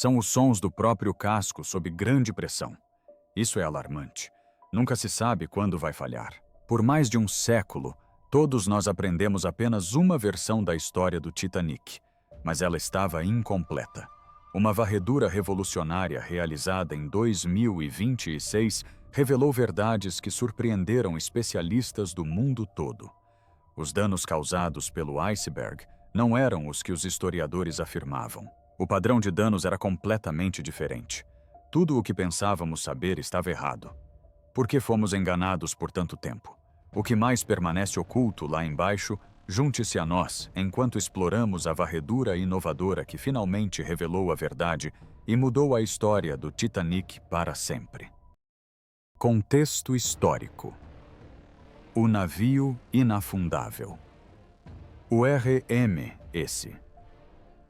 São os sons do próprio casco sob grande pressão. Isso é alarmante. Nunca se sabe quando vai falhar. Por mais de um século, todos nós aprendemos apenas uma versão da história do Titanic, mas ela estava incompleta. Uma varredura revolucionária realizada em 2026 revelou verdades que surpreenderam especialistas do mundo todo. Os danos causados pelo iceberg não eram os que os historiadores afirmavam. O padrão de danos era completamente diferente. Tudo o que pensávamos saber estava errado. Por que fomos enganados por tanto tempo? O que mais permanece oculto lá embaixo, junte-se a nós enquanto exploramos a varredura inovadora que finalmente revelou a verdade e mudou a história do Titanic para sempre. Contexto histórico. O navio inafundável. O RMS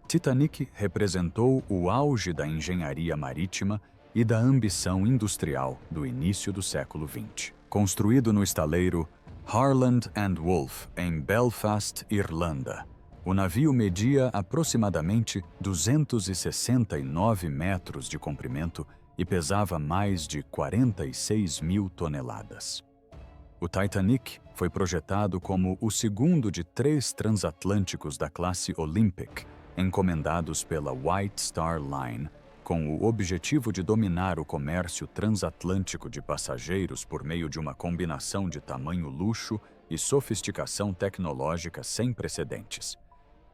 Titanic representou o auge da engenharia marítima e da ambição industrial do início do século XX. Construído no estaleiro Harland and Wolff, em Belfast, Irlanda, o navio media aproximadamente 269 metros de comprimento e pesava mais de 46 mil toneladas. O Titanic foi projetado como o segundo de 3 transatlânticos da classe Olympic, encomendados pela White Star Line, com o objetivo de dominar o comércio transatlântico de passageiros por meio de uma combinação de tamanho luxo e sofisticação tecnológica sem precedentes.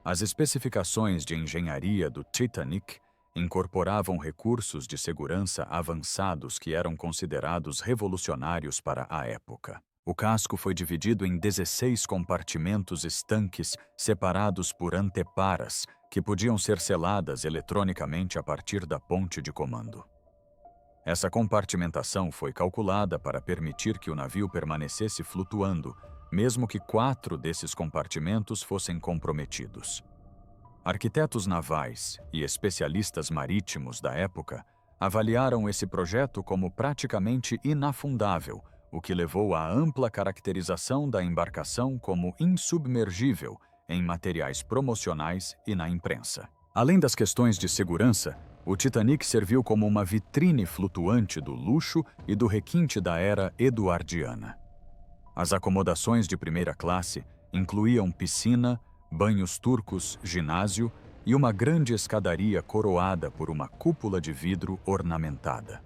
As especificações de engenharia do Titanic incorporavam recursos de segurança avançados que eram considerados revolucionários para a época. O casco foi dividido em 16 compartimentos estanques separados por anteparas, que podiam ser seladas eletronicamente a partir da ponte de comando. Essa compartimentação foi calculada para permitir que o navio permanecesse flutuando, mesmo que 4 desses compartimentos fossem comprometidos. Arquitetos navais e especialistas marítimos da época avaliaram esse projeto como praticamente inafundável, o que levou à ampla caracterização da embarcação como insubmergível em materiais promocionais e na imprensa. Além das questões de segurança, o Titanic serviu como uma vitrine flutuante do luxo e do requinte da era eduardiana. As acomodações de primeira classe incluíam piscina, banhos turcos, ginásio e uma grande escadaria coroada por uma cúpula de vidro ornamentada.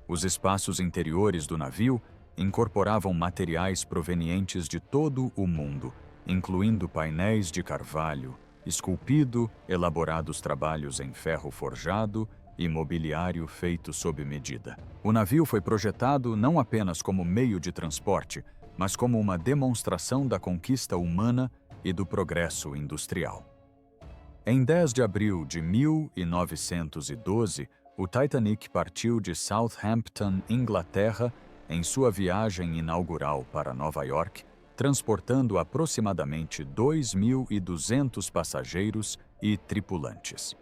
Os espaços interiores do navio incorporavam materiais provenientes de todo o mundo, incluindo painéis de carvalho, esculpido, elaborados trabalhos em ferro forjado e mobiliário feito sob medida. O navio foi projetado não apenas como meio de transporte, mas como uma demonstração da conquista humana e do progresso industrial. Em 10 de abril de 1912, o Titanic partiu de Southampton, Inglaterra, em sua viagem inaugural para Nova York, transportando aproximadamente 2.200 passageiros e tripulantes.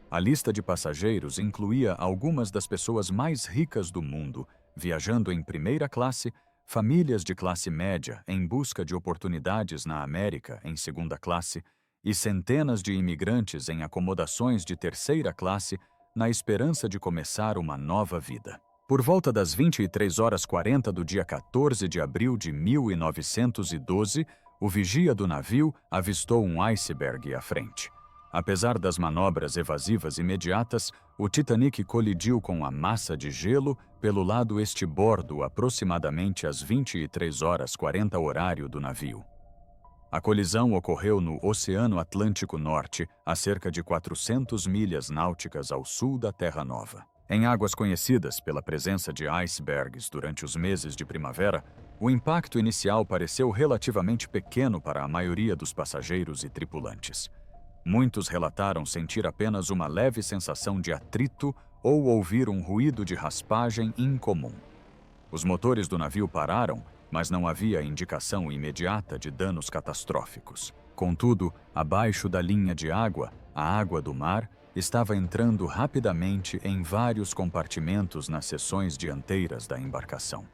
A lista de passageiros incluía algumas das pessoas mais ricas do mundo, viajando em primeira classe, famílias de classe média em busca de oportunidades na América em segunda classe e centenas de imigrantes em acomodações de terceira classe na esperança de começar uma nova vida. Por volta das 23h40 do dia 14 de abril de 1912, o vigia do navio avistou um iceberg à frente. Apesar das manobras evasivas imediatas, o Titanic colidiu com a massa de gelo pelo lado estibordo aproximadamente às 23h40 horário do navio. A colisão ocorreu no Oceano Atlântico Norte, a cerca de 400 milhas náuticas ao sul da Terra Nova. Em águas conhecidas pela presença de icebergs durante os meses de primavera, o impacto inicial pareceu relativamente pequeno para a maioria dos passageiros e tripulantes. Muitos relataram sentir apenas uma leve sensação de atrito ou ouvir um ruído de raspagem incomum. Os motores do navio pararam, mas não havia indicação imediata de danos catastróficos. Contudo, abaixo da linha de água, a água do mar estava entrando rapidamente em vários compartimentos nas seções dianteiras da embarcação.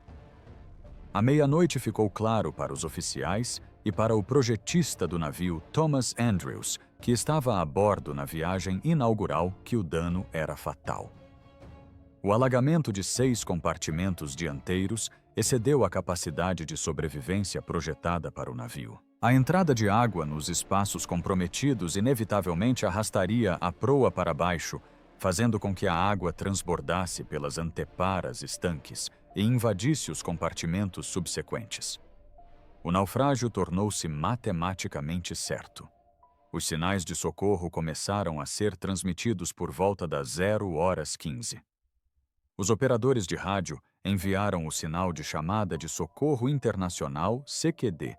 À meia-noite ficou claro para os oficiais e para o projetista do navio Thomas Andrews que estava a bordo na viagem inaugural, que o dano era fatal. O alagamento de 6 compartimentos dianteiros excedeu a capacidade de sobrevivência projetada para o navio. A entrada de água nos espaços comprometidos inevitavelmente arrastaria a proa para baixo, fazendo com que a água transbordasse pelas anteparas estanques e invadisse os compartimentos subsequentes. O naufrágio tornou-se matematicamente certo. Os sinais de socorro começaram a ser transmitidos por volta das 0h15. Os operadores de rádio enviaram o sinal de chamada de socorro internacional CQD,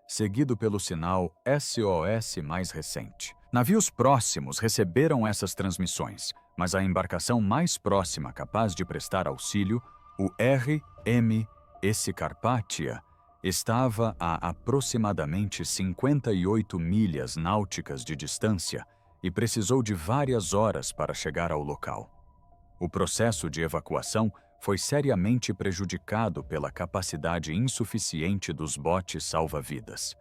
seguido pelo sinal SOS mais recente. Navios próximos receberam essas transmissões, mas a embarcação mais próxima capaz de prestar auxílio, o RMS Carpathia, estava a aproximadamente 58 milhas náuticas de distância e precisou de várias horas para chegar ao local. O processo de evacuação foi seriamente prejudicado pela capacidade insuficiente dos botes salva-vidas.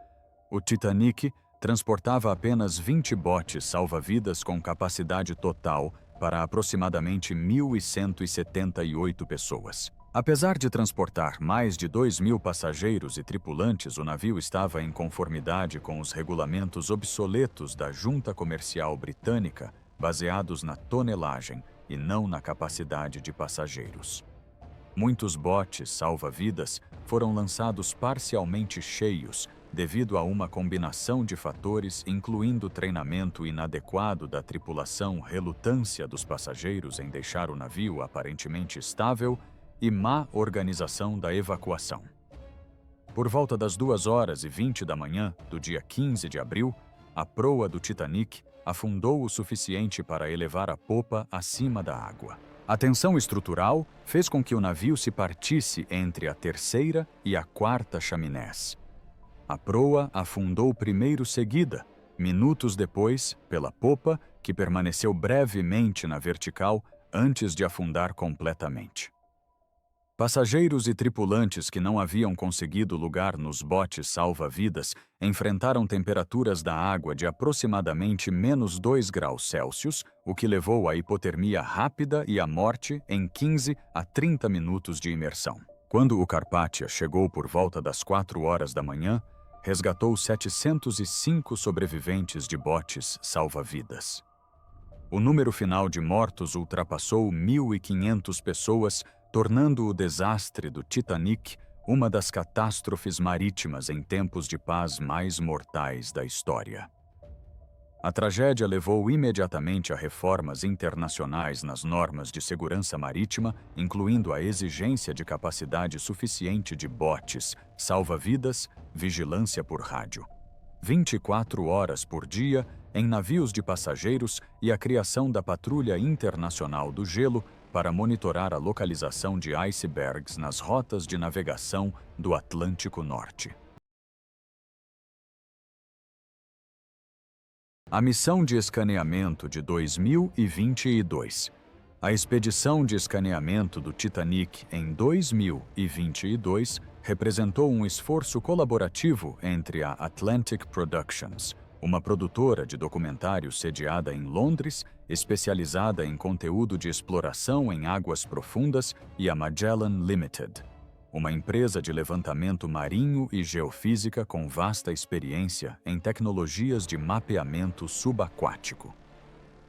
O Titanic transportava apenas 20 botes salva-vidas com capacidade total para aproximadamente 1.178 pessoas. Apesar de transportar mais de 2.000 passageiros e tripulantes, o navio estava em conformidade com os regulamentos obsoletos da Junta Comercial Britânica, baseados na tonelagem e não na capacidade de passageiros. Muitos botes salva-vidas foram lançados parcialmente cheios devido a uma combinação de fatores, incluindo treinamento inadequado da tripulação, relutância dos passageiros em deixar o navio aparentemente estável e má organização da evacuação. Por volta das 2h20 da manhã do dia 15 de abril, a proa do Titanic afundou o suficiente para elevar a popa acima da água. A tensão estrutural fez com que o navio se partisse entre a terceira e a quarta chaminés. A proa afundou primeiro seguida, minutos depois, pela popa, que permaneceu brevemente na vertical antes de afundar completamente. Passageiros e tripulantes que não haviam conseguido lugar nos botes salva-vidas enfrentaram temperaturas da água de aproximadamente -2 graus Celsius, o que levou à hipotermia rápida e à morte em 15 a 30 minutos de imersão. Quando o Carpathia chegou por volta das 4h da manhã, resgatou 705 sobreviventes de botes salva-vidas. O número final de mortos ultrapassou 1.500 pessoas, tornando o desastre do Titanic uma das catástrofes marítimas em tempos de paz mais mortais da história. A tragédia levou imediatamente a reformas internacionais nas normas de segurança marítima, incluindo a exigência de capacidade suficiente de botes, salva-vidas, vigilância por rádio, 24 horas por dia em navios de passageiros e a criação da Patrulha Internacional do Gelo para monitorar a localização de icebergs nas rotas de navegação do Atlântico Norte. A missão de escaneamento de 2022. A expedição de escaneamento do Titanic em 2022 representou um esforço colaborativo entre a Atlantic Productions, uma produtora de documentários sediada em Londres, especializada em conteúdo de exploração em águas profundas, e a Magellan Limited, uma empresa de levantamento marinho e geofísica com vasta experiência em tecnologias de mapeamento subaquático.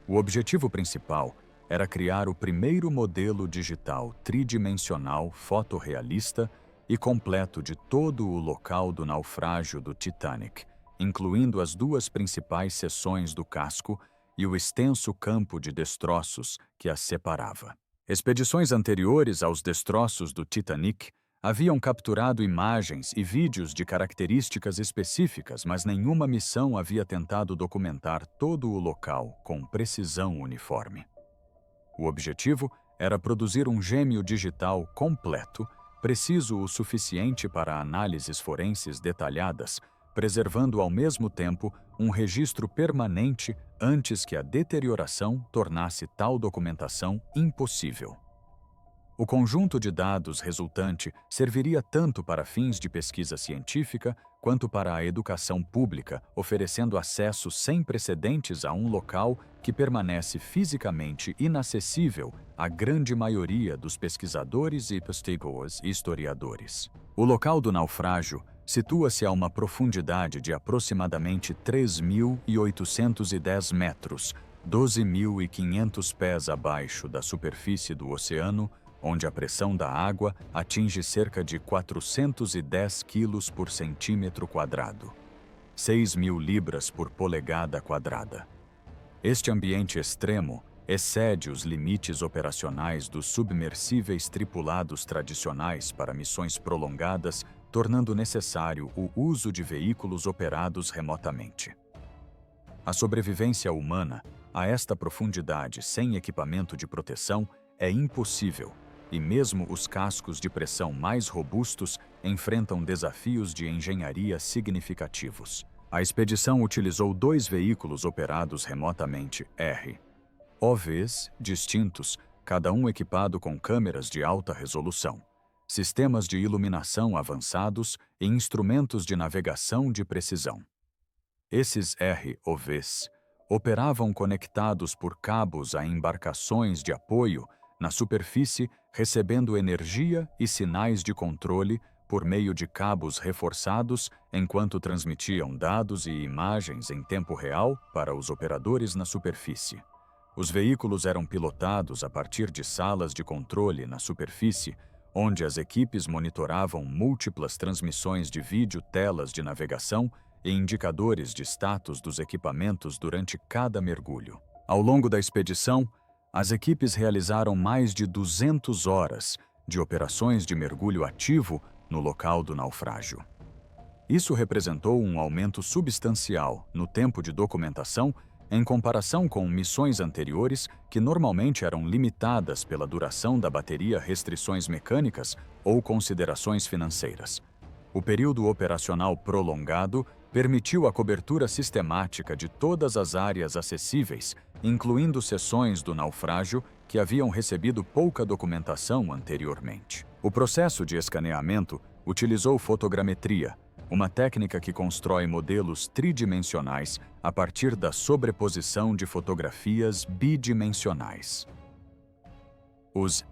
O objetivo principal era criar o primeiro modelo digital tridimensional fotorrealista e completo de todo o local do naufrágio do Titanic, incluindo as 2 principais seções do casco e o extenso campo de destroços que as separava. Expedições anteriores aos destroços do Titanic haviam capturado imagens e vídeos de características específicas, mas nenhuma missão havia tentado documentar todo o local com precisão uniforme. O objetivo era produzir um gêmeo digital completo, preciso o suficiente para análises forenses detalhadas, preservando ao mesmo tempo um registro permanente antes que a deterioração tornasse tal documentação impossível. O conjunto de dados resultante serviria tanto para fins de pesquisa científica quanto para a educação pública, oferecendo acesso sem precedentes a um local que permanece fisicamente inacessível à grande maioria dos pesquisadores e historiadores. O local do naufrágio situa-se a uma profundidade de aproximadamente 3.810 metros, 12.500 pés abaixo da superfície do oceano, onde a pressão da água atinge cerca de 410 quilos por centímetro quadrado, 6.000 libras por polegada quadrada. Este ambiente extremo excede os limites operacionais dos submersíveis tripulados tradicionais para missões prolongadas, tornando necessário o uso de veículos operados remotamente. A sobrevivência humana a esta profundidade sem equipamento de proteção é impossível, e mesmo os cascos de pressão mais robustos enfrentam desafios de engenharia significativos. A expedição utilizou 2 veículos operados remotamente ROVs distintos, cada um equipado com câmeras de alta resolução, sistemas de iluminação avançados e instrumentos de navegação de precisão. Esses ROVs operavam conectados por cabos a embarcações de apoio na superfície, recebendo energia e sinais de controle por meio de cabos reforçados enquanto transmitiam dados e imagens em tempo real para os operadores na superfície. Os veículos eram pilotados a partir de salas de controle na superfície, onde as equipes monitoravam múltiplas transmissões de vídeo, telas de navegação e indicadores de status dos equipamentos durante cada mergulho. Ao longo da expedição, as equipes realizaram mais de 200 horas de operações de mergulho ativo no local do naufrágio. Isso representou um aumento substancial no tempo de documentação em comparação com missões anteriores que normalmente eram limitadas pela duração da bateria, restrições mecânicas ou considerações financeiras. O período operacional prolongado permitiu a cobertura sistemática de todas as áreas acessíveis, incluindo seções do naufrágio que haviam recebido pouca documentação anteriormente. O processo de escaneamento utilizou fotogrametria, uma técnica que constrói modelos tridimensionais a partir da sobreposição de fotografias bidimensionais. Os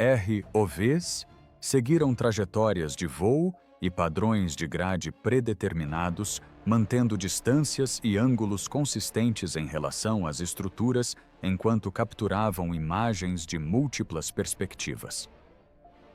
ROVs seguiram trajetórias de voo e padrões de grade predeterminados, mantendo distâncias e ângulos consistentes em relação às estruturas enquanto capturavam imagens de múltiplas perspectivas.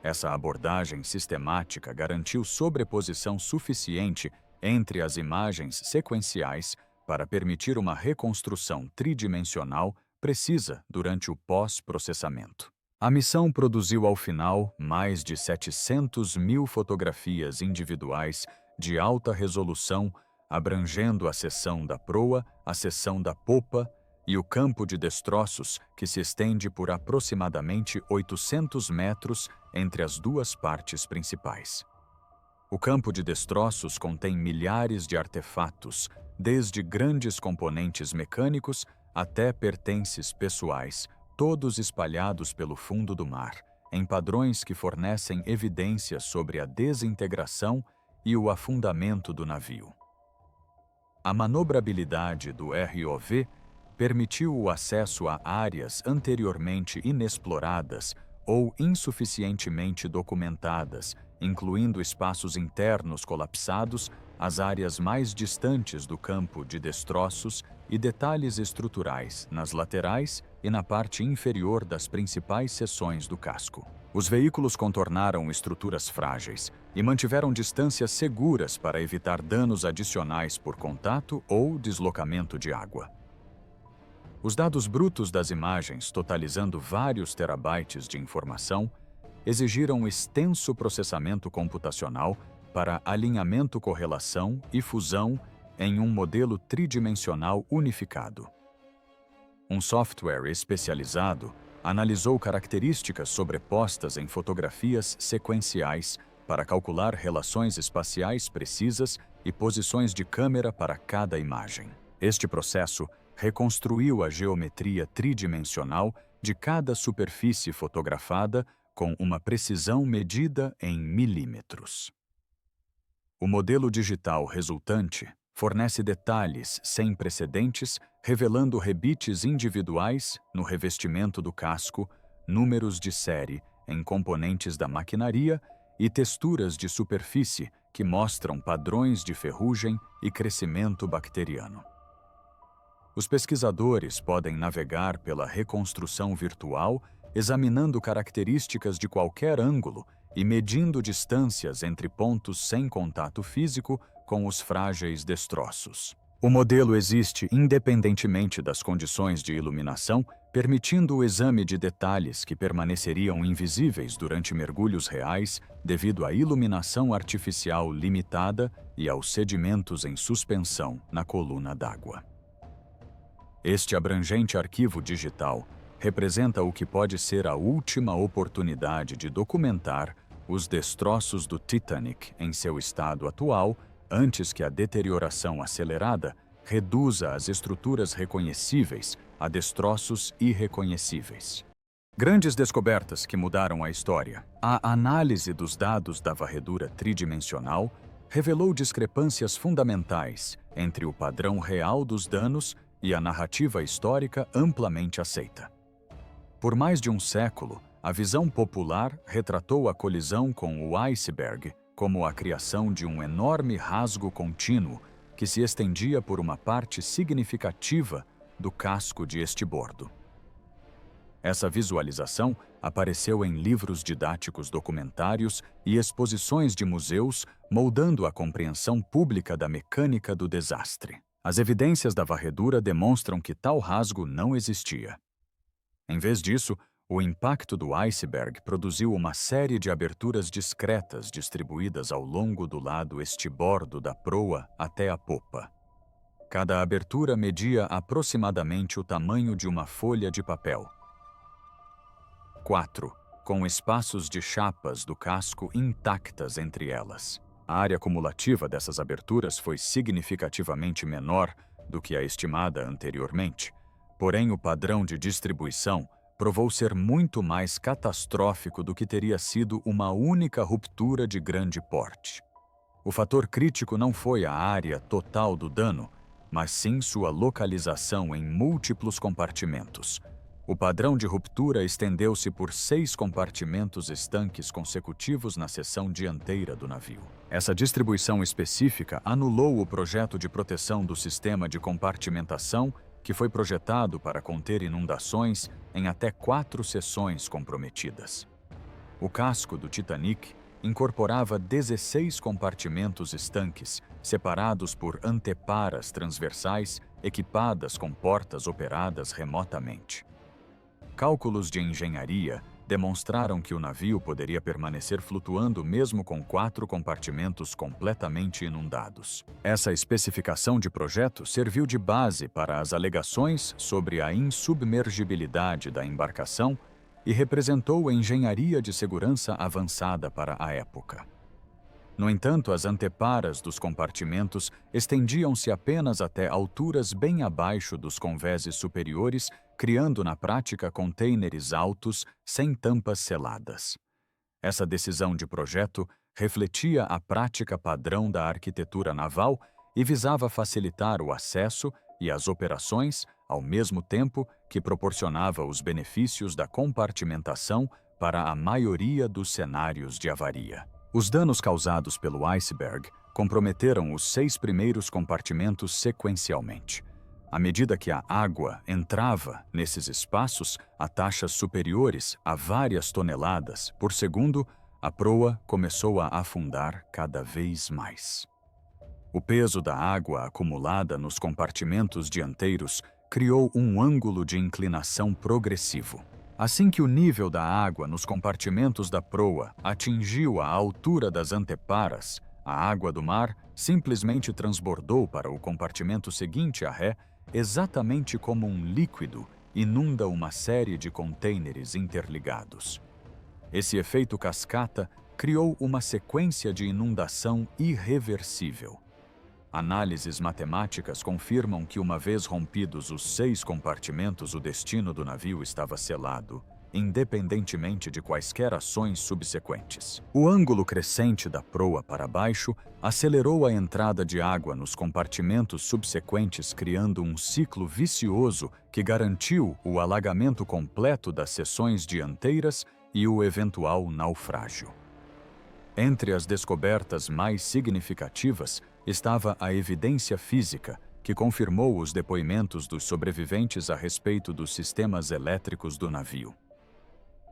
Essa abordagem sistemática garantiu sobreposição suficiente entre as imagens sequenciais para permitir uma reconstrução tridimensional precisa durante o pós-processamento. A missão produziu ao final mais de 700.000 fotografias individuais de alta resolução, abrangendo a seção da proa, a seção da popa e o campo de destroços que se estende por aproximadamente 800 metros entre as duas partes principais. O campo de destroços contém milhares de artefatos, desde grandes componentes mecânicos até pertences pessoais, todos espalhados pelo fundo do mar, em padrões que fornecem evidências sobre a desintegração e o afundamento do navio. A manobrabilidade do ROV permitiu o acesso a áreas anteriormente inexploradas ou insuficientemente documentadas, incluindo espaços internos colapsados, as áreas mais distantes do campo de destroços e detalhes estruturais nas laterais e na parte inferior das principais seções do casco. Os veículos contornaram estruturas frágeis e mantiveram distâncias seguras para evitar danos adicionais por contato ou deslocamento de água. Os dados brutos das imagens, totalizando vários terabytes de informação, exigiram extenso processamento computacional para alinhamento, correlação e fusão em um modelo tridimensional unificado. Um software especializado analisou características sobrepostas em fotografias sequenciais para calcular relações espaciais precisas e posições de câmera para cada imagem. Este processo reconstruiu a geometria tridimensional de cada superfície fotografada com uma precisão medida em milímetros. O modelo digital resultante fornece detalhes sem precedentes, revelando rebites individuais no revestimento do casco, números de série em componentes da maquinaria e texturas de superfície que mostram padrões de ferrugem e crescimento bacteriano. Os pesquisadores podem navegar pela reconstrução virtual, examinando características de qualquer ângulo e medindo distâncias entre pontos sem contato físico com os frágeis destroços. O modelo existe independentemente das condições de iluminação, permitindo o exame de detalhes que permaneceriam invisíveis durante mergulhos reais devido à iluminação artificial limitada e aos sedimentos em suspensão na coluna d'água. Este abrangente arquivo digital representa o que pode ser a última oportunidade de documentar os destroços do Titanic em seu estado atual, antes que a deterioração acelerada reduza as estruturas reconhecíveis a destroços irreconhecíveis. Grandes descobertas que mudaram a história. A análise dos dados da varredura tridimensional revelou discrepâncias fundamentais entre o padrão real dos danos e a narrativa histórica amplamente aceita. Por mais de um século, a visão popular retratou a colisão com o iceberg como a criação de um enorme rasgo contínuo que se estendia por uma parte significativa do casco de estibordo. Essa visualização apareceu em livros didáticos documentários e exposições de museus, moldando a compreensão pública da mecânica do desastre. As evidências da varredura demonstram que tal rasgo não existia. Em vez disso, o impacto do iceberg produziu uma série de aberturas discretas distribuídas ao longo do lado estibordo da proa até a popa. Cada abertura media aproximadamente o tamanho de uma folha de papel. 4. Com espaços de chapas do casco intactas entre elas. A área cumulativa dessas aberturas foi significativamente menor do que a estimada anteriormente, porém o padrão de distribuição provou ser muito mais catastrófico do que teria sido uma única ruptura de grande porte. O fator crítico não foi a área total do dano, mas sim sua localização em múltiplos compartimentos. O padrão de ruptura estendeu-se por 6 compartimentos estanques consecutivos na seção dianteira do navio. Essa distribuição específica anulou o projeto de proteção do sistema de compartimentação que foi projetado para conter inundações em até 4 seções comprometidas. O casco do Titanic incorporava 16 compartimentos estanques, separados por anteparas transversais equipadas com portas operadas remotamente. Cálculos de engenharia demonstraram que o navio poderia permanecer flutuando mesmo com 4 compartimentos completamente inundados. Essa especificação de projeto serviu de base para as alegações sobre a insubmergibilidade da embarcação e representou a engenharia de segurança avançada para a época. No entanto, as anteparas dos compartimentos estendiam-se apenas até alturas bem abaixo dos convéses superiores, criando na prática contêineres altos sem tampas seladas. Essa decisão de projeto refletia a prática padrão da arquitetura naval e visava facilitar o acesso e as operações, ao mesmo tempo que proporcionava os benefícios da compartimentação para a maioria dos cenários de avaria. Os danos causados pelo iceberg comprometeram os 6 primeiros compartimentos sequencialmente. À medida que a água entrava nesses espaços a taxas superiores a várias toneladas por segundo, a proa começou a afundar cada vez mais. O peso da água acumulada nos compartimentos dianteiros criou um ângulo de inclinação progressivo. Assim que o nível da água nos compartimentos da proa atingiu a altura das anteparas, a água do mar simplesmente transbordou para o compartimento seguinte a ré, exatamente como um líquido inunda uma série de contêineres interligados. Esse efeito cascata criou uma sequência de inundação irreversível. Análises matemáticas confirmam que, uma vez rompidos os 6 compartimentos, o destino do navio estava selado, independentemente de quaisquer ações subsequentes. O ângulo crescente da proa para baixo acelerou a entrada de água nos compartimentos subsequentes, criando um ciclo vicioso que garantiu o alagamento completo das seções dianteiras e o eventual naufrágio. Entre as descobertas mais significativas estava a evidência física, que confirmou os depoimentos dos sobreviventes a respeito dos sistemas elétricos do navio.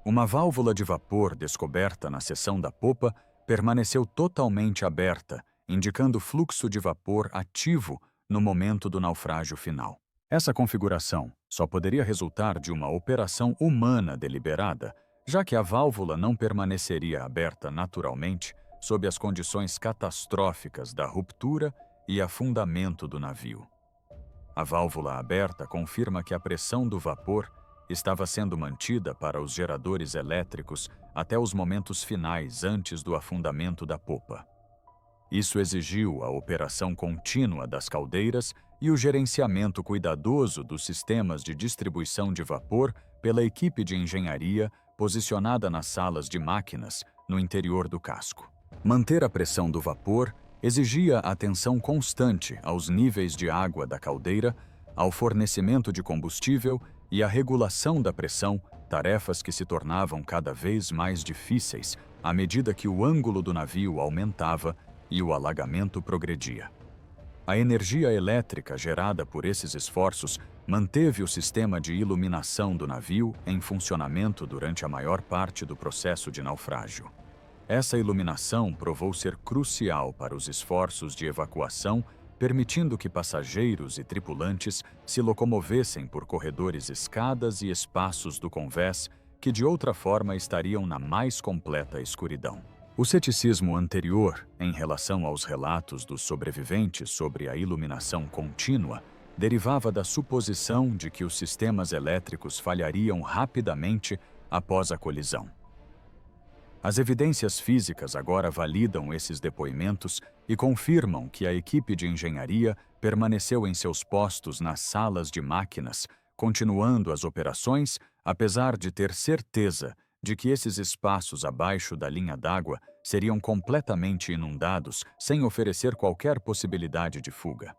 Uma válvula de vapor descoberta na seção da popa permaneceu totalmente aberta, indicando fluxo de vapor ativo no momento do naufrágio final. Essa configuração só poderia resultar de uma operação humana deliberada, já que a válvula não permaneceria aberta naturalmente sob as condições catastróficas da ruptura e afundamento do navio. A válvula aberta confirma que a pressão do vapor estava sendo mantida para os geradores elétricos até os momentos finais antes do afundamento da popa. Isso exigiu a operação contínua das caldeiras e o gerenciamento cuidadoso dos sistemas de distribuição de vapor pela equipe de engenharia posicionada nas salas de máquinas no interior do casco. Manter a pressão do vapor exigia atenção constante aos níveis de água da caldeira, ao fornecimento de combustível e à regulação da pressão, tarefas que se tornavam cada vez mais difíceis à medida que o ângulo do navio aumentava e o alagamento progredia. A energia elétrica gerada por esses esforços manteve o sistema de iluminação do navio em funcionamento durante a maior parte do processo de naufrágio. Essa iluminação provou ser crucial para os esforços de evacuação, permitindo que passageiros e tripulantes se locomovessem por corredores, escadas e espaços do convés que de outra forma estariam na mais completa escuridão. O ceticismo anterior em relação aos relatos dos sobreviventes sobre a iluminação contínua derivava da suposição de que os sistemas elétricos falhariam rapidamente após a colisão. As evidências físicas agora validam esses depoimentos e confirmam que a equipe de engenharia permaneceu em seus postos nas salas de máquinas, continuando as operações, apesar de ter certeza de que esses espaços abaixo da linha d'água seriam completamente inundados sem oferecer qualquer possibilidade de fuga.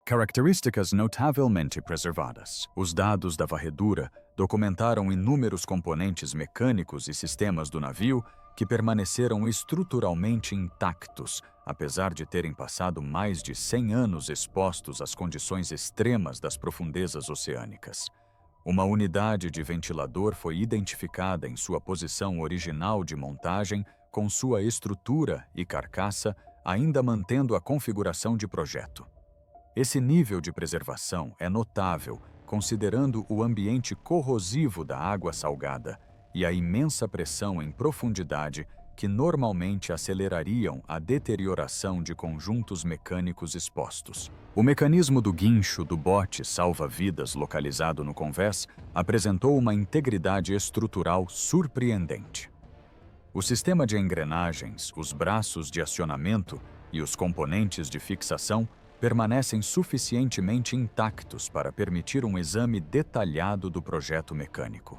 Características notavelmente preservadas. Os dados da varredura documentaram inúmeros componentes mecânicos e sistemas do navio que permaneceram estruturalmente intactos, apesar de terem passado mais de 100 anos expostos às condições extremas das profundezas oceânicas. Uma unidade de ventilador foi identificada em sua posição original de montagem, com sua estrutura e carcaça ainda mantendo a configuração de projeto. Esse nível de preservação é notável, considerando o ambiente corrosivo da água salgada e a imensa pressão em profundidade que normalmente acelerariam a deterioração de conjuntos mecânicos expostos. O mecanismo do guincho do bote salva-vidas localizado no convés apresentou uma integridade estrutural surpreendente. O sistema de engrenagens, os braços de acionamento e os componentes de fixação permanecem suficientemente intactos para permitir um exame detalhado do projeto mecânico.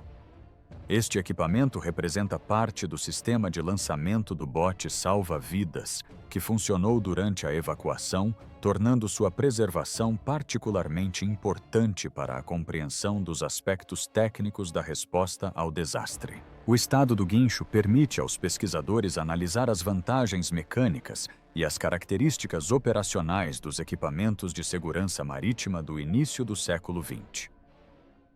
Este equipamento representa parte do sistema de lançamento do bote salva-vidas, que funcionou durante a evacuação, tornando sua preservação particularmente importante para a compreensão dos aspectos técnicos da resposta ao desastre. O estado do guincho permite aos pesquisadores analisar as vantagens mecânicas e as características operacionais dos equipamentos de segurança marítima do início do século XX.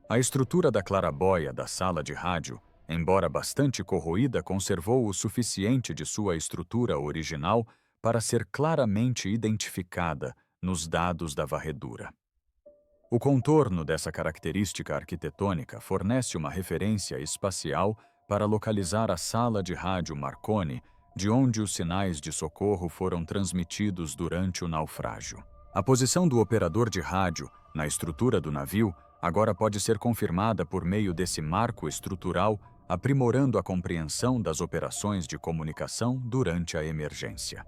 A estrutura da claraboia da sala de rádio, embora bastante corroída, conservou o suficiente de sua estrutura original para ser claramente identificada nos dados da varredura. O contorno dessa característica arquitetônica fornece uma referência espacial para localizar a sala de rádio Marconi, de onde os sinais de socorro foram transmitidos durante o naufrágio. A posição do operador de rádio na estrutura do navio agora pode ser confirmada por meio desse marco estrutural, aprimorando a compreensão das operações de comunicação durante a emergência.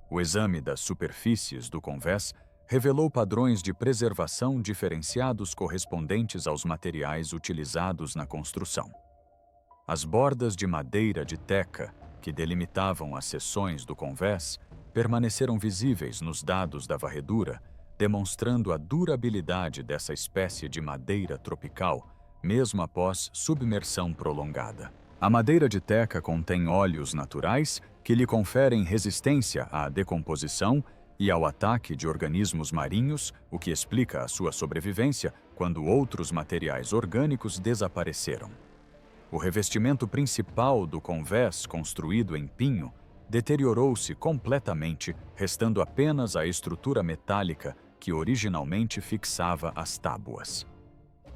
O exame das superfícies do convés revelou padrões de preservação diferenciados correspondentes aos materiais utilizados na construção. As bordas de madeira de teca, que delimitavam as seções do convés, permaneceram visíveis nos dados da varredura, demonstrando a durabilidade dessa espécie de madeira tropical, mesmo após submersão prolongada. A madeira de teca contém óleos naturais que lhe conferem resistência à decomposição e ao ataque de organismos marinhos, o que explica a sua sobrevivência quando outros materiais orgânicos desapareceram. O revestimento principal do convés, construído em pinho, deteriorou-se completamente, restando apenas a estrutura metálica que originalmente fixava as tábuas.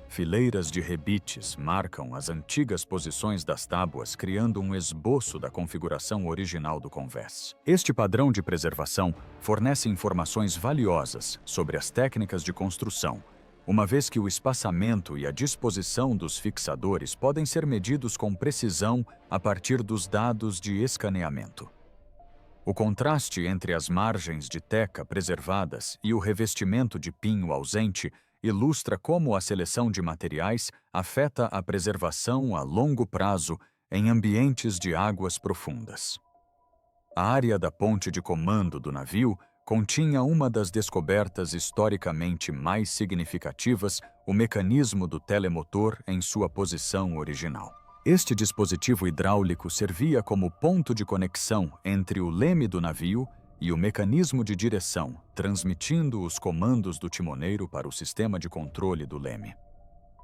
Fileiras de rebites marcam as antigas posições das tábuas, criando um esboço da configuração original do convés. Este padrão de preservação fornece informações valiosas sobre as técnicas de construção, uma vez que o espaçamento e a disposição dos fixadores podem ser medidos com precisão a partir dos dados de escaneamento. O contraste entre as margens de teca preservadas e o revestimento de pinho ausente ilustra como a seleção de materiais afeta a preservação a longo prazo em ambientes de águas profundas. A área da ponte de comando do navio continha uma das descobertas historicamente mais significativas, o mecanismo do telemotor em sua posição original. Este dispositivo hidráulico servia como ponto de conexão entre o leme do navio e o mecanismo de direção, transmitindo os comandos do timoneiro para o sistema de controle do leme.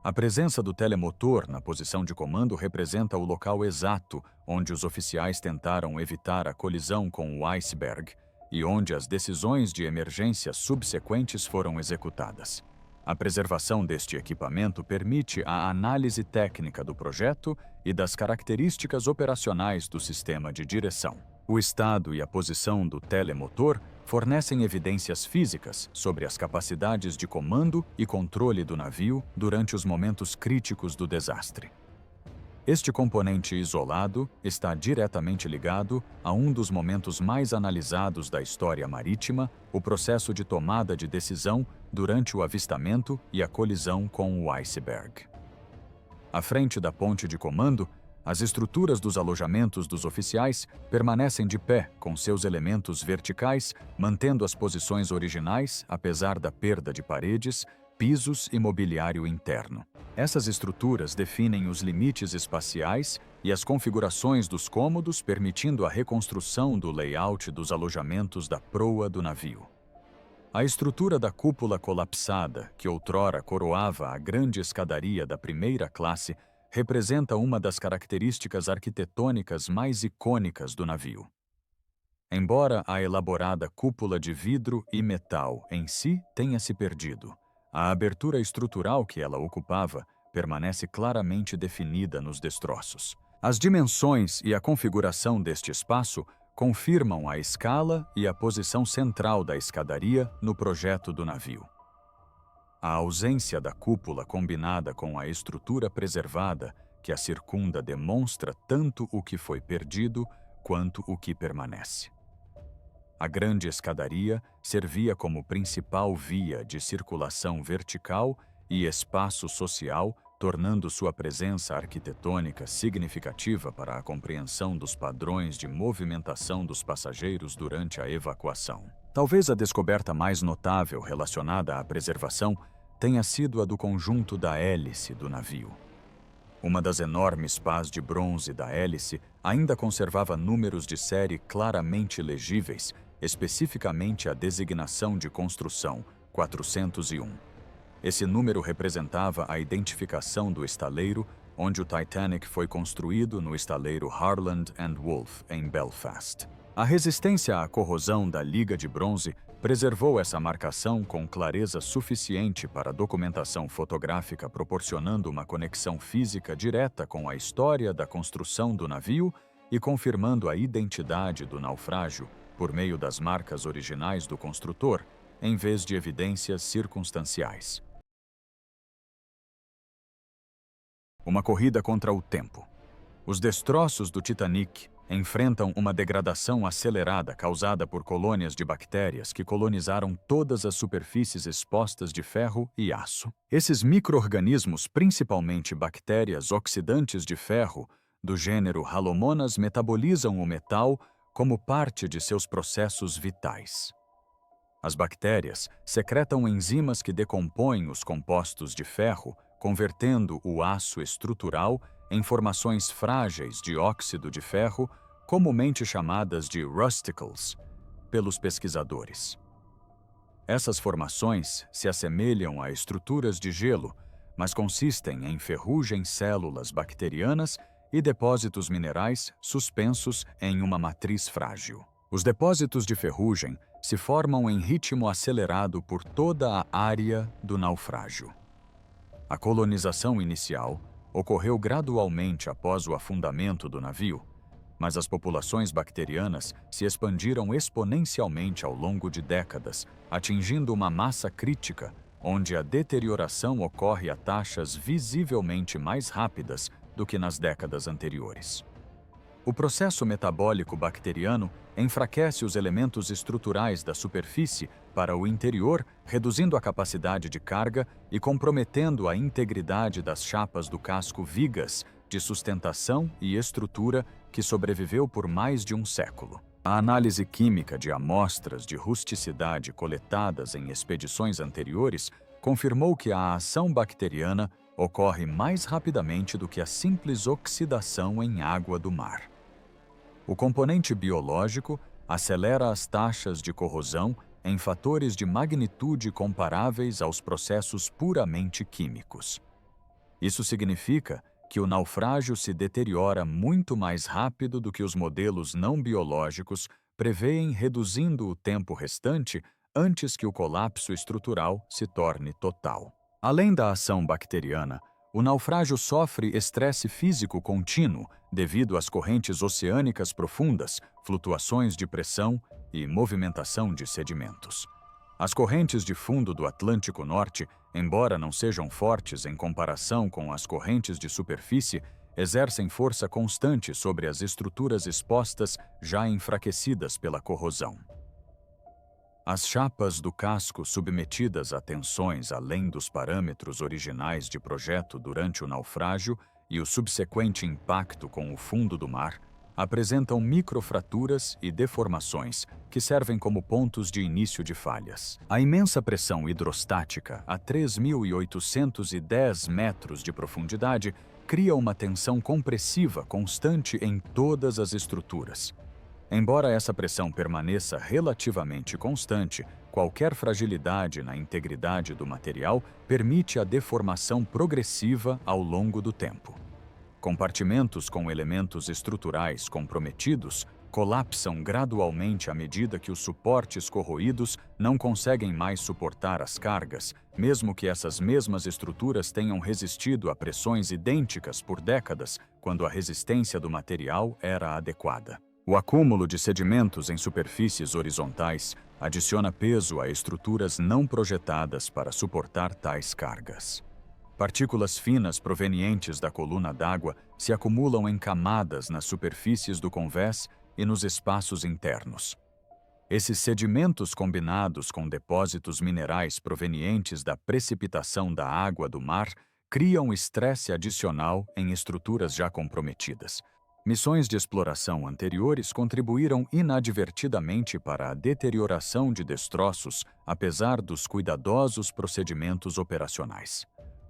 A presença do telemotor na posição de comando representa o local exato onde os oficiais tentaram evitar a colisão com o iceberg e onde as decisões de emergência subsequentes foram executadas. A preservação deste equipamento permite a análise técnica do projeto e das características operacionais do sistema de direção. O estado e a posição do telemotor fornecem evidências físicas sobre as capacidades de comando e controle do navio durante os momentos críticos do desastre. Este componente isolado está diretamente ligado a um dos momentos mais analisados da história marítima, o processo de tomada de decisão durante o avistamento e a colisão com o iceberg. À frente da ponte de comando, as estruturas dos alojamentos dos oficiais permanecem de pé com seus elementos verticais, mantendo as posições originais apesar da perda de paredes, pisos e mobiliário interno. Essas estruturas definem os limites espaciais e as configurações dos cômodos, permitindo a reconstrução do layout dos alojamentos da proa do navio. A estrutura da cúpula colapsada, que outrora coroava a grande escadaria da primeira classe, representa uma das características arquitetônicas mais icônicas do navio. Embora a elaborada cúpula de vidro e metal em si tenha se perdido, a abertura estrutural que ela ocupava permanece claramente definida nos destroços. As dimensões e a configuração deste espaço confirmam a escala e a posição central da escadaria no projeto do navio. A ausência da cúpula combinada com a estrutura preservada que a circunda demonstra tanto o que foi perdido quanto o que permanece. A grande escadaria servia como principal via de circulação vertical e espaço social, tornando sua presença arquitetônica significativa para a compreensão dos padrões de movimentação dos passageiros durante a evacuação. Talvez a descoberta mais notável relacionada à preservação tenha sido a do conjunto da hélice do navio. Uma das enormes pás de bronze da hélice ainda conservava números de série claramente legíveis, especificamente a designação de construção 401. Esse número representava a identificação do estaleiro onde o Titanic foi construído no estaleiro Harland and Wolff, em Belfast. A resistência à corrosão da liga de bronze preservou essa marcação com clareza suficiente para a documentação fotográfica, proporcionando uma conexão física direta com a história da construção do navio e confirmando a identidade do naufrágio por meio das marcas originais do construtor, em vez de evidências circunstanciais. Uma corrida contra o tempo. Os destroços do Titanic enfrentam uma degradação acelerada causada por colônias de bactérias que colonizaram todas as superfícies expostas de ferro e aço. Esses micro-organismos, principalmente bactérias oxidantes de ferro, do gênero Halomonas, metabolizam o metal como parte de seus processos vitais. As bactérias secretam enzimas que decompõem os compostos de ferro, convertendo o aço estrutural em formações frágeis de óxido de ferro, comumente chamadas de rusticles, pelos pesquisadores. Essas formações se assemelham a estruturas de gelo, mas consistem em ferrugem células bacterianas e depósitos minerais suspensos em uma matriz frágil. Os depósitos de ferrugem se formam em ritmo acelerado por toda a área do naufrágio. A colonização inicial ocorreu gradualmente após o afundamento do navio, mas as populações bacterianas se expandiram exponencialmente ao longo de décadas, atingindo uma massa crítica, onde a deterioração ocorre a taxas visivelmente mais rápidas do que nas décadas anteriores. O processo metabólico bacteriano enfraquece os elementos estruturais da superfície para o interior, reduzindo a capacidade de carga e comprometendo a integridade das chapas do casco vigas de sustentação e estrutura que sobreviveu por mais de um século. A análise química de amostras de rusticidade coletadas em expedições anteriores confirmou que a ação bacteriana ocorre mais rapidamente do que a simples oxidação em água do mar. O componente biológico acelera as taxas de corrosão em fatores de magnitude comparáveis aos processos puramente químicos. Isso significa que o naufrágio se deteriora muito mais rápido do que os modelos não biológicos prevêem, reduzindo o tempo restante antes que o colapso estrutural se torne total. Além da ação bacteriana, o naufrágio sofre estresse físico contínuo devido às correntes oceânicas profundas, flutuações de pressão e movimentação de sedimentos. As correntes de fundo do Atlântico Norte, embora não sejam fortes em comparação com as correntes de superfície, exercem força constante sobre as estruturas expostas já enfraquecidas pela corrosão. As chapas do casco submetidas a tensões além dos parâmetros originais de projeto durante o naufrágio e o subsequente impacto com o fundo do mar apresentam microfraturas e deformações que servem como pontos de início de falhas. A imensa pressão hidrostática a 3.810 metros de profundidade cria uma tensão compressiva constante em todas as estruturas. Embora essa pressão permaneça relativamente constante, qualquer fragilidade na integridade do material permite a deformação progressiva ao longo do tempo. Compartimentos com elementos estruturais comprometidos colapsam gradualmente à medida que os suportes corroídos não conseguem mais suportar as cargas, mesmo que essas mesmas estruturas tenham resistido a pressões idênticas por décadas, quando a resistência do material era adequada. O acúmulo de sedimentos em superfícies horizontais adiciona peso a estruturas não projetadas para suportar tais cargas. Partículas finas provenientes da coluna d'água se acumulam em camadas nas superfícies do convés e nos espaços internos. Esses sedimentos combinados com depósitos minerais provenientes da precipitação da água do mar criam estresse adicional em estruturas já comprometidas. Missões de exploração anteriores contribuíram inadvertidamente para a deterioração de destroços, apesar dos cuidadosos procedimentos operacionais.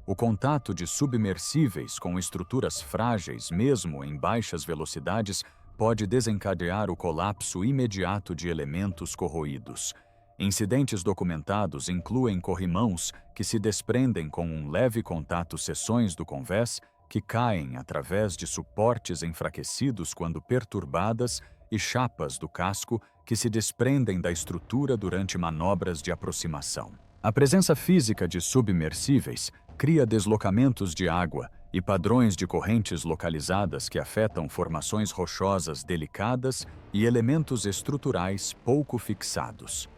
O contato de submersíveis com estruturas frágeis, mesmo em baixas velocidades, pode desencadear o colapso imediato de elementos corroídos. Incidentes documentados incluem corrimãos que se desprendem com um leve contato, seções do convés que caem através de suportes enfraquecidos quando perturbadas e chapas do casco que se desprendem da estrutura durante manobras de aproximação. A presença física de submersíveis cria deslocamentos de água e padrões de correntes localizadas que afetam formações rochosas delicadas e elementos estruturais pouco fixados.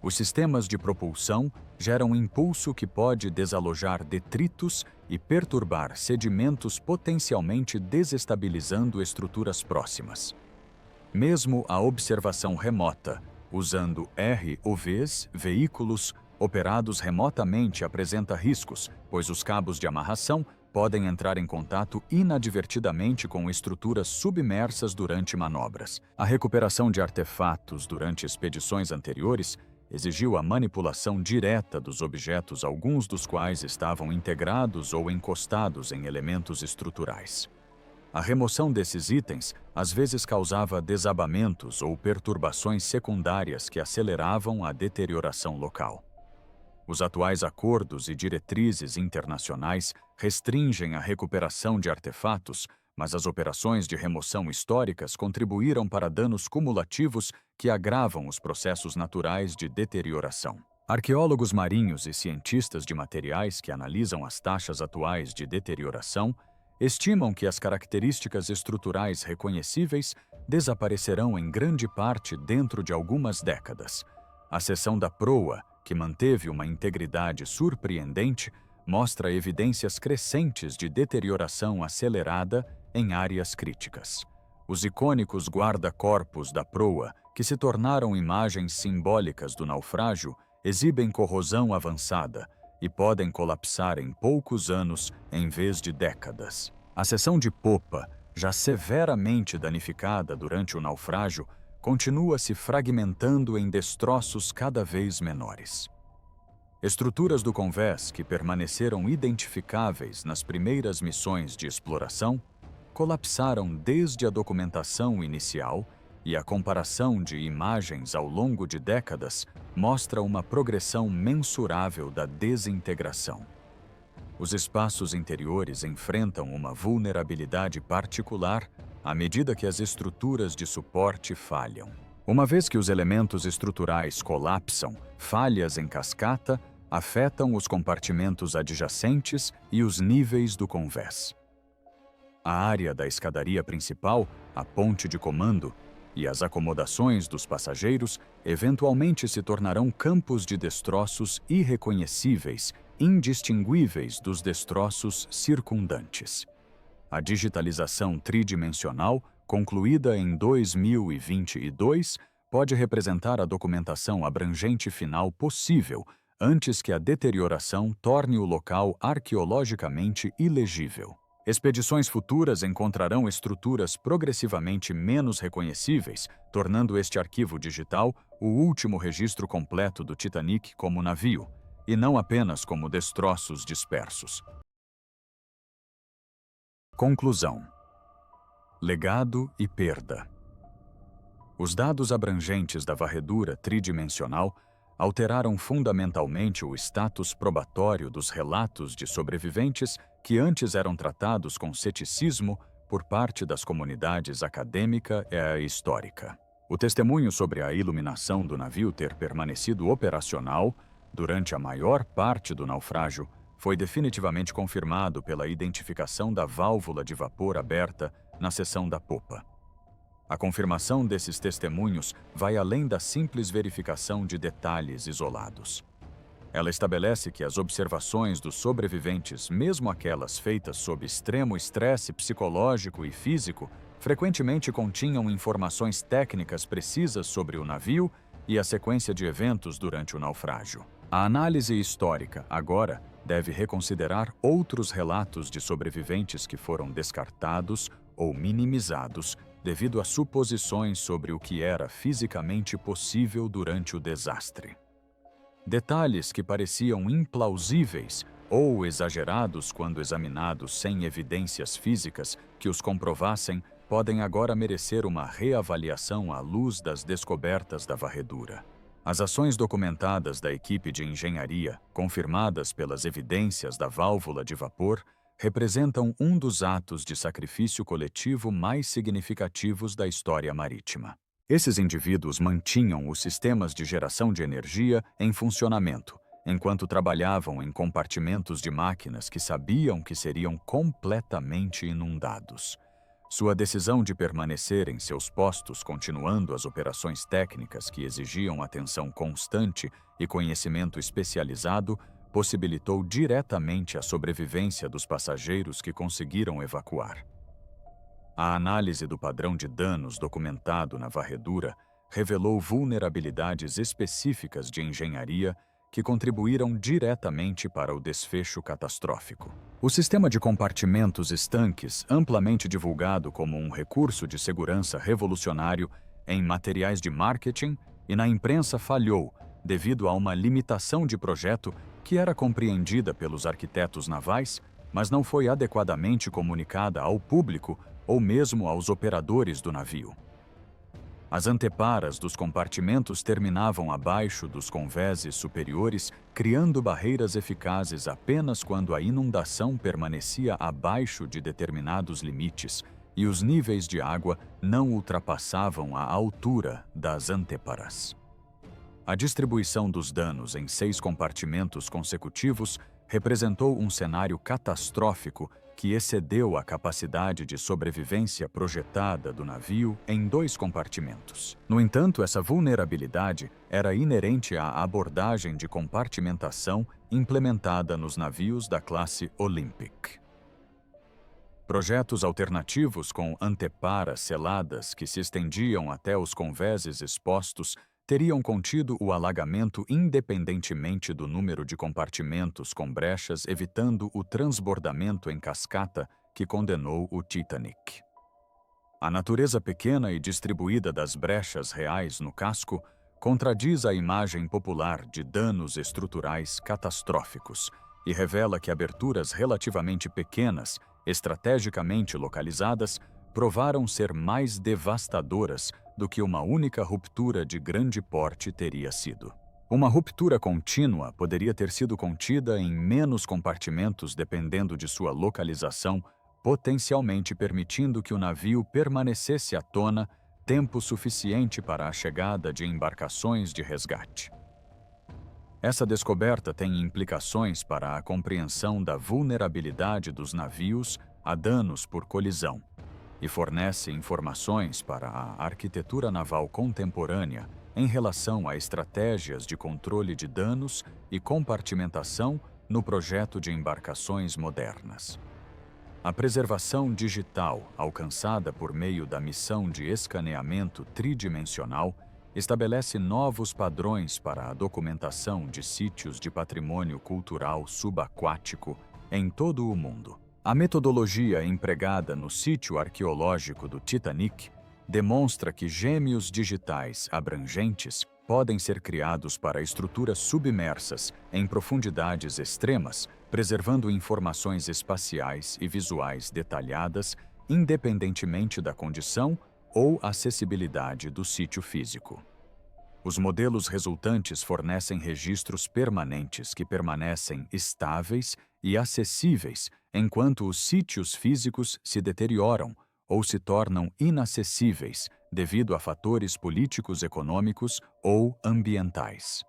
Os sistemas de propulsão geram um impulso que pode desalojar detritos e perturbar sedimentos, potencialmente desestabilizando estruturas próximas. Mesmo a observação remota, usando ROVs, veículos operados remotamente, apresenta riscos, pois os cabos de amarração podem entrar em contato inadvertidamente com estruturas submersas durante manobras. A recuperação de artefatos durante expedições anteriores exigiu a manipulação direta dos objetos, alguns dos quais estavam integrados ou encostados em elementos estruturais. A remoção desses itens às vezes causava desabamentos ou perturbações secundárias que aceleravam a deterioração local. Os atuais acordos e diretrizes internacionais restringem a recuperação de artefatos, mas as operações de remoção históricas contribuíram para danos cumulativos que agravam os processos naturais de deterioração. Arqueólogos marinhos e cientistas de materiais que analisam as taxas atuais de deterioração estimam que as características estruturais reconhecíveis desaparecerão em grande parte dentro de algumas décadas. A seção da proa, que manteve uma integridade surpreendente, mostra evidências crescentes de deterioração acelerada em áreas críticas. Os icônicos guarda-corpos da proa, que se tornaram imagens simbólicas do naufrágio, exibem corrosão avançada e podem colapsar em poucos anos em vez de décadas. A seção de popa, já severamente danificada durante o naufrágio, continua se fragmentando em destroços cada vez menores. Estruturas do convés que permaneceram identificáveis nas primeiras missões de exploração colapsaram desde a documentação inicial, e a comparação de imagens ao longo de décadas mostra uma progressão mensurável da desintegração. Os espaços interiores enfrentam uma vulnerabilidade particular à medida que as estruturas de suporte falham. Uma vez que os elementos estruturais colapsam, falhas em cascata afetam os compartimentos adjacentes e os níveis do convés. A área da escadaria principal, a ponte de comando e as acomodações dos passageiros eventualmente se tornarão campos de destroços irreconhecíveis, indistinguíveis dos destroços circundantes. A digitalização tridimensional, concluída em 2022, pode representar a documentação abrangente final possível antes que a deterioração torne o local arqueologicamente ilegível. Expedições futuras encontrarão estruturas progressivamente menos reconhecíveis, tornando este arquivo digital o último registro completo do Titanic como navio, e não apenas como destroços dispersos. Conclusão: legado e perda. Os dados abrangentes da varredura tridimensional alteraram fundamentalmente o status probatório dos relatos de sobreviventes que antes eram tratados com ceticismo por parte das comunidades acadêmica e histórica. O testemunho sobre a iluminação do navio ter permanecido operacional durante a maior parte do naufrágio foi definitivamente confirmado pela identificação da válvula de vapor aberta na seção da popa. A confirmação desses testemunhos vai além da simples verificação de detalhes isolados. Ela estabelece que as observações dos sobreviventes, mesmo aquelas feitas sob extremo estresse psicológico e físico, frequentemente continham informações técnicas precisas sobre o navio e a sequência de eventos durante o naufrágio. A análise histórica, agora, deve reconsiderar outros relatos de sobreviventes que foram descartados ou minimizados devido a suposições sobre o que era fisicamente possível durante o desastre. Detalhes que pareciam implausíveis ou exagerados quando examinados sem evidências físicas que os comprovassem podem agora merecer uma reavaliação à luz das descobertas da varredura. As ações documentadas da equipe de engenharia, confirmadas pelas evidências da válvula de vapor, representam um dos atos de sacrifício coletivo mais significativos da história marítima. Esses indivíduos mantinham os sistemas de geração de energia em funcionamento, enquanto trabalhavam em compartimentos de máquinas que sabiam que seriam completamente inundados. Sua decisão de permanecer em seus postos, continuando as operações técnicas que exigiam atenção constante e conhecimento especializado, possibilitou diretamente a sobrevivência dos passageiros que conseguiram evacuar. A análise do padrão de danos documentado na varredura revelou vulnerabilidades específicas de engenharia que contribuíram diretamente para o desfecho catastrófico. O sistema de compartimentos estanques, amplamente divulgado como um recurso de segurança revolucionário em materiais de marketing e na imprensa, falhou devido a uma limitação de projeto que era compreendida pelos arquitetos navais, mas não foi adequadamente comunicada ao público ou mesmo aos operadores do navio. As anteparas dos compartimentos terminavam abaixo dos convéses superiores, criando barreiras eficazes apenas quando a inundação permanecia abaixo de determinados limites e os níveis de água não ultrapassavam a altura das anteparas. A distribuição dos danos em 6 compartimentos consecutivos representou um cenário catastrófico que excedeu a capacidade de sobrevivência projetada do navio em 2 compartimentos. No entanto, essa vulnerabilidade era inerente à abordagem de compartimentação implementada nos navios da classe Olympic. Projetos alternativos com anteparas seladas que se estendiam até os convéses expostos teriam contido o alagamento independentemente do número de compartimentos com brechas, evitando o transbordamento em cascata que condenou o Titanic. A natureza pequena e distribuída das brechas reais no casco contradiz a imagem popular de danos estruturais catastróficos e revela que aberturas relativamente pequenas, estrategicamente localizadas, provaram ser mais devastadoras do que uma única ruptura de grande porte teria sido. Uma ruptura contínua poderia ter sido contida em menos compartimentos dependendo de sua localização, potencialmente permitindo que o navio permanecesse à tona tempo suficiente para a chegada de embarcações de resgate. Essa descoberta tem implicações para a compreensão da vulnerabilidade dos navios a danos por colisão e fornece informações para a arquitetura naval contemporânea em relação a estratégias de controle de danos e compartimentação no projeto de embarcações modernas. A preservação digital, alcançada por meio da missão de escaneamento tridimensional, estabelece novos padrões para a documentação de sítios de patrimônio cultural subaquático em todo o mundo. A metodologia empregada no sítio arqueológico do Titanic demonstra que gêmeos digitais abrangentes podem ser criados para estruturas submersas em profundidades extremas, preservando informações espaciais e visuais detalhadas, independentemente da condição ou acessibilidade do sítio físico. Os modelos resultantes fornecem registros permanentes que permanecem estáveis e acessíveis enquanto os sítios físicos se deterioram ou se tornam inacessíveis devido a fatores políticos, econômicos ou ambientais.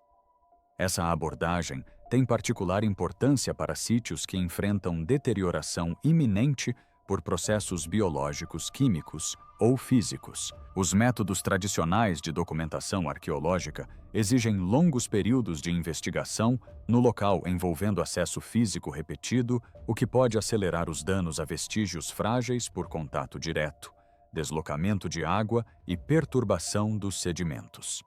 Essa abordagem tem particular importância para sítios que enfrentam deterioração iminente por processos biológicos, químicos ou físicos. Os métodos tradicionais de documentação arqueológica exigem longos períodos de investigação no local envolvendo acesso físico repetido, o que pode acelerar os danos a vestígios frágeis por contato direto, deslocamento de água e perturbação dos sedimentos.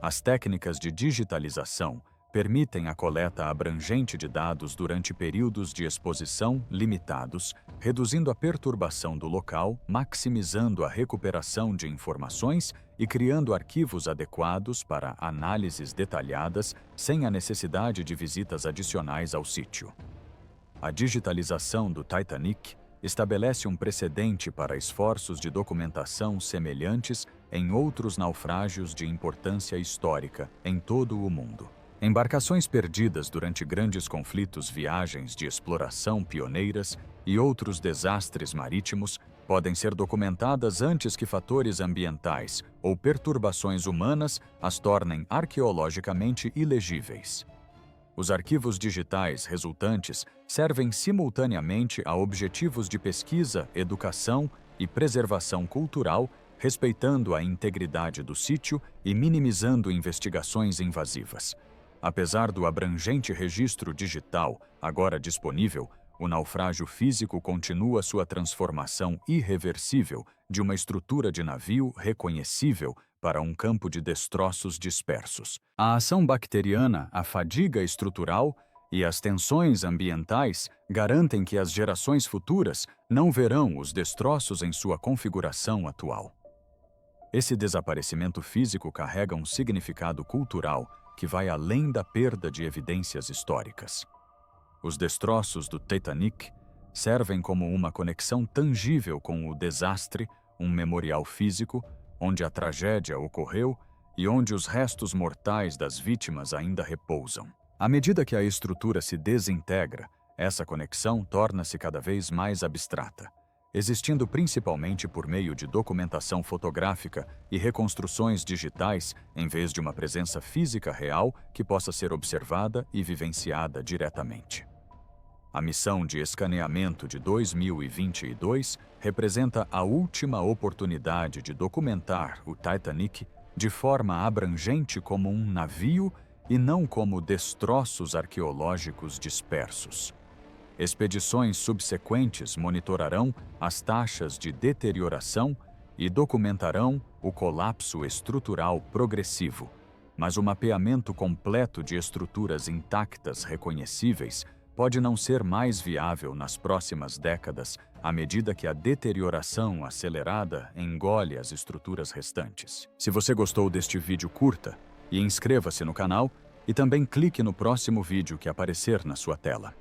As técnicas de digitalização permitem a coleta abrangente de dados durante períodos de exposição limitados, reduzindo a perturbação do local, maximizando a recuperação de informações e criando arquivos adequados para análises detalhadas sem a necessidade de visitas adicionais ao sítio. A digitalização do Titanic estabelece um precedente para esforços de documentação semelhantes em outros naufrágios de importância histórica em todo o mundo. Embarcações perdidas durante grandes conflitos, viagens de exploração pioneiras e outros desastres marítimos podem ser documentadas antes que fatores ambientais ou perturbações humanas as tornem arqueologicamente ilegíveis. Os arquivos digitais resultantes servem simultaneamente a objetivos de pesquisa, educação e preservação cultural, respeitando a integridade do sítio e minimizando investigações invasivas. Apesar do abrangente registro digital agora disponível, o naufrágio físico continua sua transformação irreversível de uma estrutura de navio reconhecível para um campo de destroços dispersos. A ação bacteriana, a fadiga estrutural e as tensões ambientais garantem que as gerações futuras não verão os destroços em sua configuração atual. Esse desaparecimento físico carrega um significado cultural que vai além da perda de evidências históricas. Os destroços do Titanic servem como uma conexão tangível com o desastre, um memorial físico, onde a tragédia ocorreu e onde os restos mortais das vítimas ainda repousam. À medida que a estrutura se desintegra, essa conexão torna-se cada vez mais abstrata, existindo principalmente por meio de documentação fotográfica e reconstruções digitais, em vez de uma presença física real que possa ser observada e vivenciada diretamente. A missão de escaneamento de 2022 representa a última oportunidade de documentar o Titanic de forma abrangente como um navio e não como destroços arqueológicos dispersos. Expedições subsequentes monitorarão as taxas de deterioração e documentarão o colapso estrutural progressivo, mas o mapeamento completo de estruturas intactas reconhecíveis pode não ser mais viável nas próximas décadas à medida que a deterioração acelerada engole as estruturas restantes. Se você gostou deste vídeo, curta e inscreva-se no canal e também clique no próximo vídeo que aparecer na sua tela.